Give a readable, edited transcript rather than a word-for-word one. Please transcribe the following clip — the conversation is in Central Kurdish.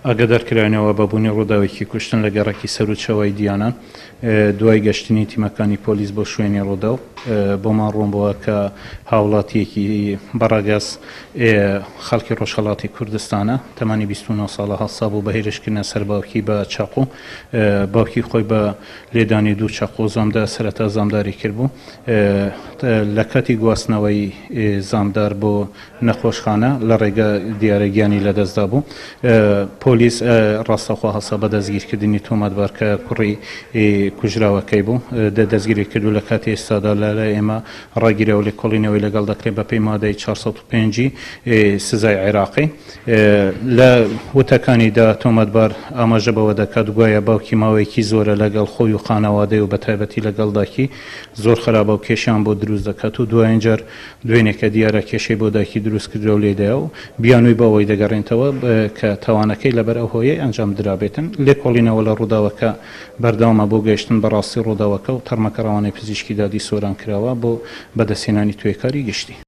ئاگادارکراونەوە بە بوونی ڕووداوێکی کوشتن لە گەڕێکی سەرچەوەی دیانان دوای گەشتنی تیمەکانی پۆلیس بۆ شوێنی ڕوودا و بۆمان ڕوونبووە کە هاوڵاتیەکی بەڕاگەز خەڵکی ڕۆژهەڵاتی کوردستانە تەمانی 29 ساڵە هەڵسا بوو بە هێرشکردنە سەر باوکی بە چاقو باوکی خۆی بە لێدانی دوو چاقو زامدا سەرەتا زامداری کردبوو لە کاتی گواستنەوەی زامدار بۆ نەخۆشخانە لە ڕێگە دیارەگیانی لەدەستدا بوو پۆلیس ڕاستەخوا هەسا بە دەستگیرکردنی تۆمەتبار کە کوڕی کوژراوەکەی بوو دەستگیری کردو لە کاتی ئێستادا لە ئێمە ڕاگیرەوە لێ کۆڵینەوەی لەگەڵ دەکرێت بە پێی مادەی 405 سزای عێراقی لە وتەکانیدا تۆمەتبار ئاماژە بەوە دەکات گوایە باوکی ماوەیەکی زۆرە لەگەڵ خۆی و خانەوادەی و بە تایبەتی لەگەڵ داکی زۆر خراپە و کێشیان بۆ دروست دەکات و دوایین جار دوێنێکە دیارە کێشەی بۆ داکی دروست کردرە و لێدایە و بیانووی بەوەی دەگەڕێنەوە کە تاوانەکەی لەبەر ئەو هۆیە ئەنجام درابێتن لێ کۆڵینەوە لە ڕووداوەکە بەردەوامە بۆ گەیشتن بەڕاستی ڕووداوەکە و تەرمەکەڕەوانەی پزیشکی دادی سۆران کراوە بۆ بەدەستهێنانی توێکاری گشتی.